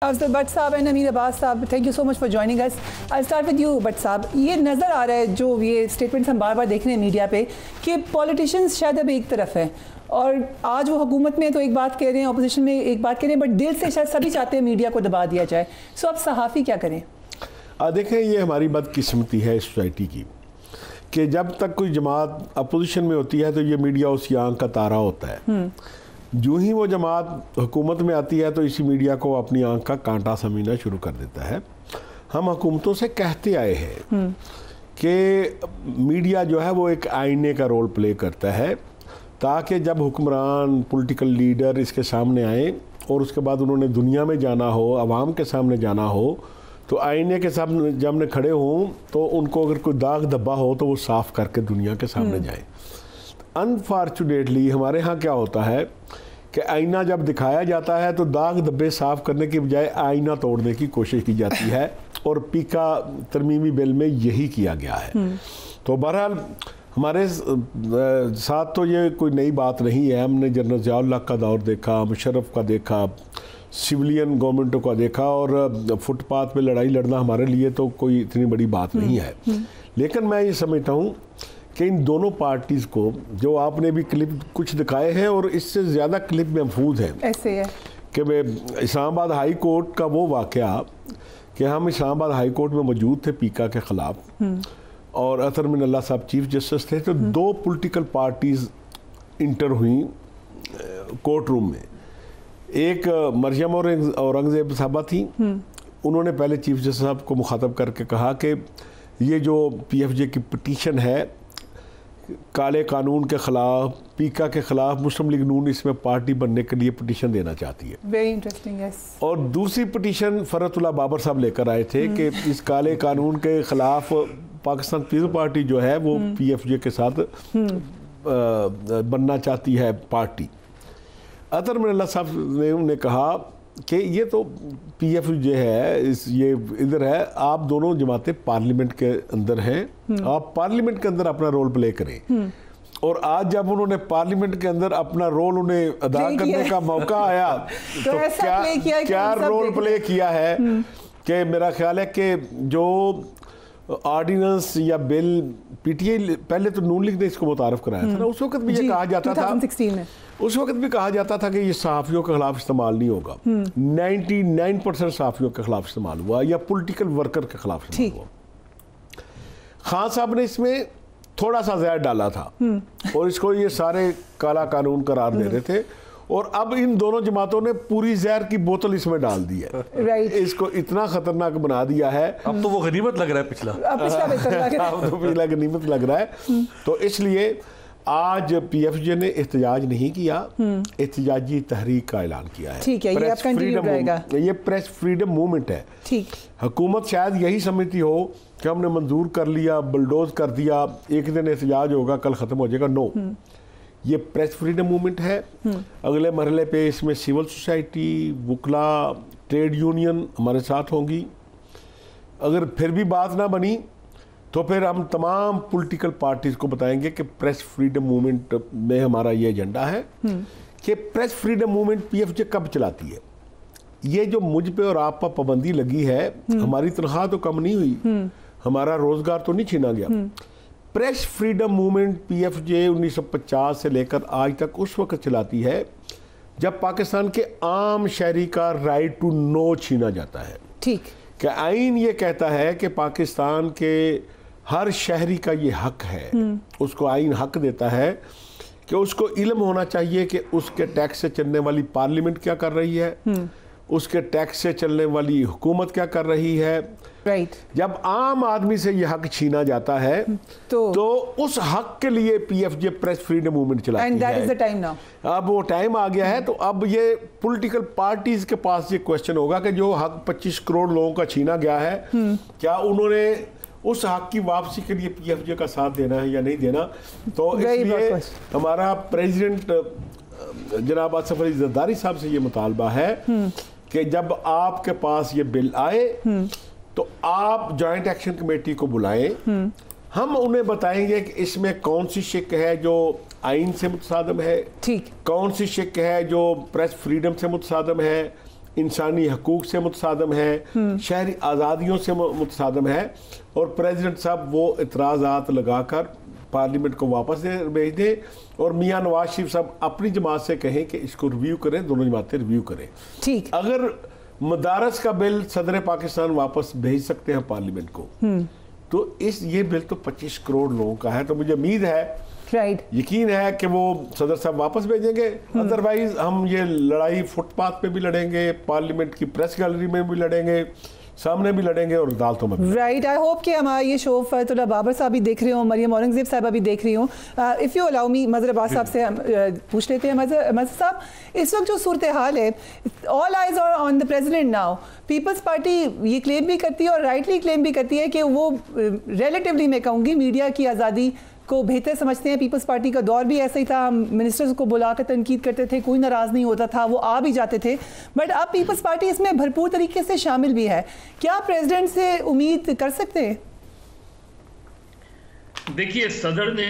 Afzal Butt साहब and अमीर अब्बास साहब, thank you so much for joining us. I start with you but साहब, ये नज़र आ रहा है जो ये स्टेटमेंट्स हम बार बार देख रहे हैं मीडिया पे कि पॉलिटिशियंस शायद अब एक तरफ है और आज वो हुकूमत में तो एक बात कह रहे हैं, अपोजिशन में एक बात कह रहे हैं, बट दिल से शायद सभी चाहते हैं मीडिया को दबा दिया जाए। सो अब सहाफ़ी क्या करें? देखें, ये हमारी बदकिस्मती है सोसाइटी की कि जब तक कोई जमात अपोजिशन में होती है तो ये मीडिया उसकी आंख का तारा होता है। जो ही वो जमात हुकूमत में आती है तो इसी मीडिया को अपनी आंख का कांटा समझना शुरू कर देता है। हम हुकूमतों से कहते आए हैं कि मीडिया जो है वो एक आईने का रोल प्ले करता है, ताकि जब हुक्मरान पॉलिटिकल लीडर इसके सामने आए और उसके बाद उन्होंने दुनिया में जाना हो, आवाम के सामने जाना हो, तो आईने के सामने जब खड़े हों तो उनको अगर कोई दाग धब्बा हो तो वो साफ़ करके दुनिया के सामने जाए। अनफॉर्चुनेटली हमारे यहाँ क्या होता है कि आईना जब दिखाया जाता है तो दाग धब्बे साफ़ करने की बजाय आईना तोड़ने की कोशिश की जाती है, और पीका तरमीमी बिल में यही किया गया है। तो बहरहाल हमारे साथ तो ये कोई नई बात नहीं है। हमने जनरल ज़िया-उल-हक का दौर देखा, मुशर्रफ का देखा, सिविलियन गवर्नमेंटों का देखा, और फुटपाथ पे लड़ाई लड़ना हमारे लिए तो कोई इतनी बड़ी बात नहीं है। लेकिन मैं ये समझता हूँ कि इन दोनों पार्टीज़ को, जो आपने भी क्लिप कुछ दिखाए हैं और इससे ज़्यादा क्लिप महफूज है, ऐसे है कि इस्लामाबाद हाई कोर्ट का वो वाक़या कि हम इस्लामाबाद हाई कोर्ट में मौजूद थे पीका के ख़िलाफ़, और अतर मिनल्ला साहब चीफ जस्टिस थे, तो दो पॉलिटिकल पार्टीज़ इंटर हुई कोर्ट रूम में। एक मरियम और औरंगज़ेब साहबा थी। उन्होंने पहले चीफ जस्टिस साहब को मुखातब करके कहा कि ये जो PFJ की पिटीशन है काले कानून के ख़िलाफ़, पीका के ख़िलाफ़, मुस्लिम लीग नून इसमें पार्टी बनने के लिए पिटीशन देना चाहती है। Very interesting, yes. और दूसरी पिटीशन फरतुल्लाह बाबर साहब लेकर आए थे कि इस काले कानून के ख़िलाफ़ पाकिस्तान पीपल्स पार्टी जो है वो PFJ के साथ बनना चाहती है पार्टी। अतर मिनल्ला साहब ने उन्हें कहा कि ये तो PFJ है, ये इधर है, आप दोनों जमातें पार्लियामेंट के अंदर हैं, आप पार्लियामेंट के अंदर अपना रोल प्ले करें। और आज जब उन्होंने पार्लियामेंट के अंदर अपना रोल उन्हें अदा करने का मौका आया तो क्या रोल प्ले किया है कि मेरा ख्याल है कि जो ऑर्डिनेंस या बिल PTI, पहले तो नून लीग ने इसको मुतारफ कराया था ना, उस वक्त भी ये कहा जाता था, 2016 में उस वक्त भी कहा जाता था कि ये सहाफ़ियों के खिलाफ इस्तेमाल नहीं होगा। 99% सहाफ़ियों के खिलाफ इस्तेमाल हुआ या पॉलिटिकल वर्कर के खिलाफ इस्तेमाल हुआ। खान साहब ने इसमें थोड़ा सा ज़हर डाला था और इसको ये सारे काला कानून करार दे रहे थे, और अब इन दोनों जमातों ने पूरी जहर की बोतल इसमें डाल दी है। इसको इतना खतरनाक बना दिया है। अब तो वो गनीमत लग रहा है, पिछला गनीमत लग रहा है। तो इसलिए आज PFJ ने एहतजाज नहीं किया, एहतजाजी तहरीक का ऐलान किया है। ठीक है, ये आप कंटिन्यू रहेगा। ये प्रेस फ्रीडम मूवमेंट है। ठीक, हुकूमत शायद यही समझती हो कि हमने मंजूर कर लिया, बुलडोज कर दिया, एक दिन एहतजाज होगा, कल ख़त्म हो जाएगा। नो, ये प्रेस फ्रीडम मूवमेंट है। अगले मरहले पे इसमें सिविल सोसाइटी, वकला, ट्रेड यूनियन हमारे साथ होंगी। अगर फिर भी बात ना बनी तो फिर हम तमाम पॉलिटिकल पार्टीज़ को बताएंगे कि प्रेस फ्रीडम मूवमेंट में हमारा ये एजेंडा है कि प्रेस फ्रीडम मूवमेंट PFJ कब चलाती है। ये जो मुझ पे और आप पर पाबंदी लगी है, हमारी तनख्वाह तो कम नहीं हुई, हमारा रोज़गार तो नहीं छीना गया। प्रेस फ्रीडम मूवमेंट PFJ 1950 से लेकर आज तक उस वक्त चलाती है जब पाकिस्तान के आम शहरी का राइट टू नो छीना जाता है। ठीक, कि आइन ये कहता है कि पाकिस्तान के हर शहरी का ये हक है, उसको आइन हक देता है कि उसको इल्म होना चाहिए कि उसके टैक्स से चलने वाली पार्लियामेंट क्या कर रही है, उसके टैक्स से चलने वाली हुकूमत क्या कर रही है। राइट, जब आम आदमी से ये हक छीना जाता है तो उस हक के लिए PFJ प्रेस फ्रीडम मूवमेंट चलाती है। that is the time now. अब वो टाइम आ गया है। तो अब ये पॉलिटिकल पार्टीज के पास ये क्वेश्चन होगा कि जो हक 25 करोड़ लोगों का छीना गया है, क्या उन्होंने उस हक की वापसी के लिए PFJ का साथ देना है या नहीं देना। तो इसलिए हमारा प्रेसिडेंट जनाब आसिफ अली जरदारी साहब से ये मुतालबा है कि जब आपके पास ये बिल आए तो आप जॉइंट एक्शन कमेटी को बुलाएं, हम उन्हें बताएंगे कि इसमें कौन सी शिक है जो आइन से मुतसादम है, ठीक, कौन सी शिक है जो प्रेस फ्रीडम से मुतसादम है, इंसानी हकूक से मुतसादम है, शहरी आज़ादियों से मुतसादम है, और प्रेसिडेंट साहब वो इतराज़ात लगाकर पार्लियामेंट को वापस भेज दें और मियाँ नवाज शरीफ साहब अपनी जमात से कहें कि इसको रिव्यू करें, दोनों जमातें रिव्यू करें। ठीक, अगर मदारस का बिल सदर पाकिस्तान वापस भेज सकते हैं पार्लियामेंट को, तो ये बिल तो 25 करोड़ लोगों का है, तो मुझे उम्मीद है, यकीन है कि वो सदर साहब वापस भेजेंगे। अदरवाइज हम ये लड़ाई फुटपाथ पे भी लड़ेंगे, पार्लियामेंट की प्रेस गैलरी में भी लड़ेंगे, सामने भी लड़ेंगे और अदालतों में। राइट, आई होप कि हमारा ये शो फतुल्ला बाबर साहब भी देख रहे हो, मरियम औरंगजेब साहबा भी देख रही हूँ। If you allow me, Mazhar Abbas साहब से हम पूछ लेते हैं। मज़हर साहब, इस वक्त जो सूरत हाल है, all eyes are on the president now. People's party ये क्लेम भी करती है और राइटली क्लेम भी करती है कि वो रिलेटिवली, मैं कहूँगी, मीडिया की आज़ादी को बेहतर समझते हैं। पीपल्स पार्टी का दौर भी ऐसा ही था, मिनिस्टर्स को बुलाकर तनकीद करते थे, कोई नाराज़ नहीं होता था, वो आ भी जाते थे। बट अब पीपल्स पार्टी इसमें भरपूर तरीके से शामिल भी है। क्या प्रेसिडेंट से उम्मीद कर सकते हैं? देखिए, सदर ने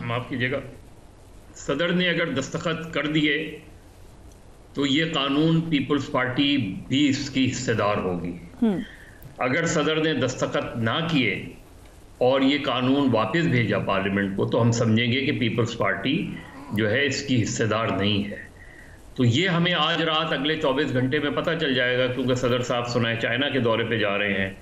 माफ कीजिएगा, सदर ने अगर दस्तखत कर दिए तो ये कानून पीपल्स पार्टी भी इसकी हिस्सेदार होगी। अगर सदर ने दस्तखत ना किए और ये कानून वापस भेजा पार्लियामेंट को, तो हम समझेंगे कि पीपल्स पार्टी जो है इसकी हिस्सेदार नहीं है। तो ये हमें आज रात अगले 24 घंटे में पता चल जाएगा, क्योंकि सदर साहब सुनाए चाइना के दौरे पे जा रहे हैं,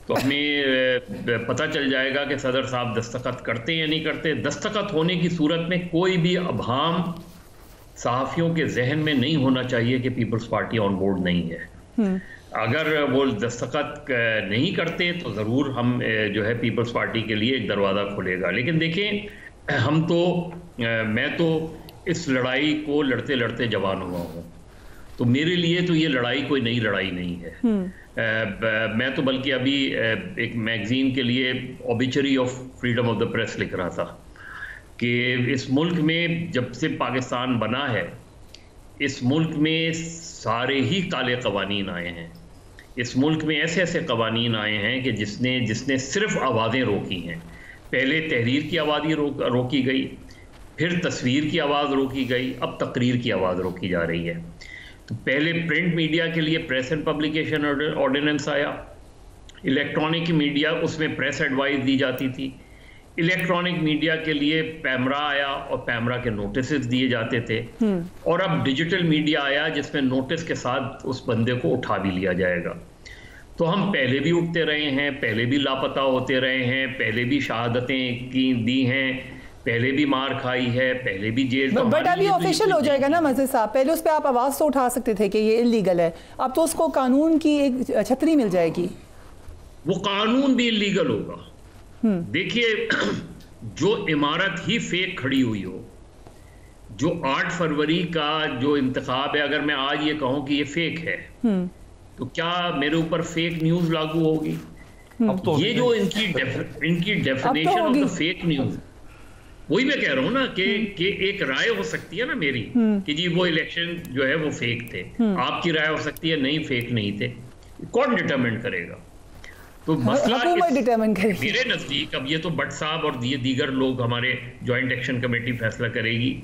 तो हमें पता चल जाएगा कि सदर साहब दस्तखत करते या नहीं करते। दस्तखत होने की सूरत में कोई भी अभाम सहाफ़ियों के जहन में नहीं होना चाहिए कि पीपल्स पार्टी ऑन बोर्ड नहीं है। अगर वो दस्तखत नहीं करते तो ज़रूर हम जो है पीपल्स पार्टी के लिए एक दरवाज़ा खुलेगा। लेकिन देखें, मैं तो इस लड़ाई को लड़ते लड़ते जवान हुआ हूँ, तो मेरे लिए तो ये लड़ाई कोई नई लड़ाई नहीं है। मैं तो बल्कि अभी एक मैगज़ीन के लिए ऑबिचरी of freedom of the press लिख रहा था कि इस मुल्क में जब से पाकिस्तान बना है, इस मुल्क में सारे ही काले कवानीन आए हैं। इस मुल्क में ऐसे ऐसे कवानीन आए हैं कि जिसने सिर्फ आवाज़ें रोकी हैं। पहले तहरीर की आवाज़ रोकी गई, फिर तस्वीर की आवाज़ रोकी गई, अब तकरीर की आवाज़ रोकी जा रही है। तो पहले प्रिंट मीडिया के लिए प्रेस एंड पब्लिकेशन ऑर्डिनेंस आया, इलेक्ट्रॉनिक मीडिया उसमें प्रेस एडवाइस दी जाती थी। इलेक्ट्रॉनिक मीडिया के लिए पैमरा आया और पैमरा के नोटिस दिए जाते थे, और अब डिजिटल मीडिया आया जिसमें नोटिस के साथ उस बंदे को उठा भी लिया जाएगा। तो हम पहले भी उठते रहे हैं, पहले भी लापता होते रहे हैं, पहले भी शहादतें की दी हैं, पहले भी मार खाई है, पहले भी जेल। बट अभी ऑफिशियल हो जाएगा ना मज़हर साहब, पहले उस पर आप आवाज़ तो उठा सकते थे कि ये इलीगल है, अब तो उसको कानून की एक छतरी मिल जाएगी। वो कानून भी इलीगल होगा। देखिए, जो इमारत ही फेक खड़ी हुई हो, जो 8 फरवरी का जो इंतखाब है, अगर मैं आज ये कहूं कि ये फेक है, तो क्या मेरे ऊपर फेक न्यूज लागू होगी? अब तो ये जो इनकी definition of the fake news, वही मैं कह रहा हूं ना कि एक राय हो सकती है ना मेरी कि जी वो इलेक्शन जो है वो फेक थे, आपकी राय हो सकती है नहीं, फेक नहीं थे। कौन डिटरमिन करेगा? तो मसला मेरे नजदीक, अब ये तो भट्ट साहब और ये दीगर लोग, हमारे जॉइंट एक्शन कमेटी फैसला करेगी।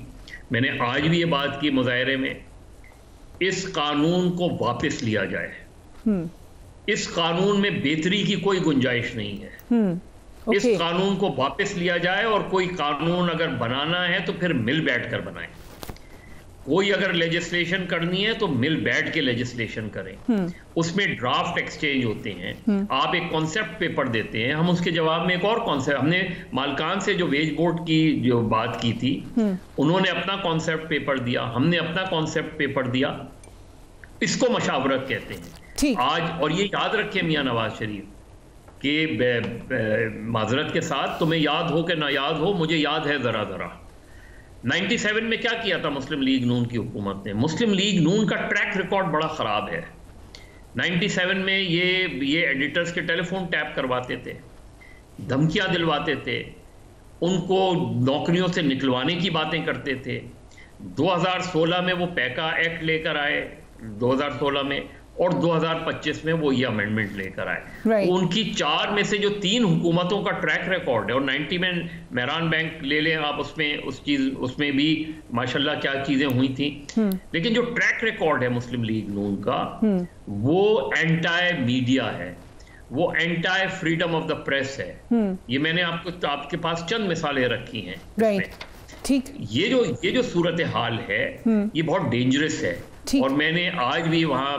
मैंने आज भी ये बात की मुजाहरे में, इस कानून को वापस लिया जाए। इस कानून में बेहतरी की कोई गुंजाइश नहीं है। इस कानून को वापस लिया जाए, और कोई कानून अगर बनाना है तो फिर मिल बैठ कर बनाए। कोई अगर लेजिस्लेशन करनी है तो मिल बैठ के लेजिस्लेशन करें। उसमें ड्राफ्ट एक्सचेंज होते हैं, आप एक कॉन्सेप्ट पेपर देते हैं, हम उसके जवाब में एक और कॉन्सेप्ट, हमने मालकान से जो वेज बोर्ड की जो बात की थी, उन्होंने अपना कॉन्सेप्ट पेपर दिया, हमने अपना कॉन्सेप्ट पेपर दिया। इसको मशावरत कहते हैं आज। और ये याद रखें मियां नवाज शरीफ कि माजरत के साथ, तुम्हें याद हो कि ना याद हो, मुझे याद है जरा जरा, 97 में क्या किया था मुस्लिम लीग नून की हुकूमत ने। मुस्लिम लीग नून का ट्रैक रिकॉर्ड बड़ा ख़राब है। 97 में ये एडिटर्स के टेलीफोन टैप करवाते थे, धमकियां दिलवाते थे, उनको नौकरियों से निकलवाने की बातें करते थे। 2016 में वो पैका एक्ट लेकर आए 2016 में, और 2025 में वो ये अमेंडमेंट लेकर आए। Right. उनकी 4 में से जो 3 हुकूमतों का ट्रैक रिकॉर्ड है, और 90 में मेहरान बैंक ले लें आप, उसमें भी माशाल्लाह क्या चीजें हुई थी। लेकिन जो ट्रैक रिकॉर्ड है मुस्लिम लीग नून का, वो एंटाई मीडिया है, वो anti freedom of the press है। ये मैंने आपके पास चंद मिसालें रखी हैं। राइट, ठीक। ये जो सूरत हाल है ये बहुत डेंजरस है। और मैंने आज भी वहाँ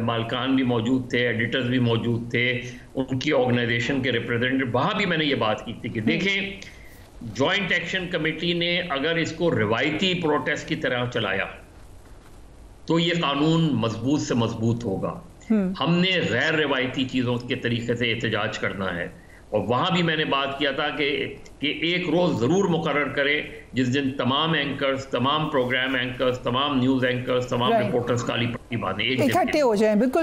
मालकान भी मौजूद थे, एडिटर्स भी मौजूद थे, उनकी ऑर्गेनाइजेशन के रिप्रेजेंटेटिव, वहाँ भी मैंने ये बात की थी कि देखें, जॉइंट एक्शन कमेटी ने अगर इसको रिवायती प्रोटेस्ट की तरह चलाया तो ये कानून मजबूत से मजबूत होगा। हमने गैर रिवायती चीज़ों के तरीके से एहतजाज करना है। और वहाँ भी मैंने बात किया था कि एक रोज़ ज़रूर मुकर्रर करें जिस दिन तमाम एंकर्स, तमाम प्रोग्राम एंकर्स, तमाम न्यूज़ एंकर्स, तमाम रिपोर्टर्स काली पट्टी बांधे, इकट्ठे हो जाएं। बिल्कुल।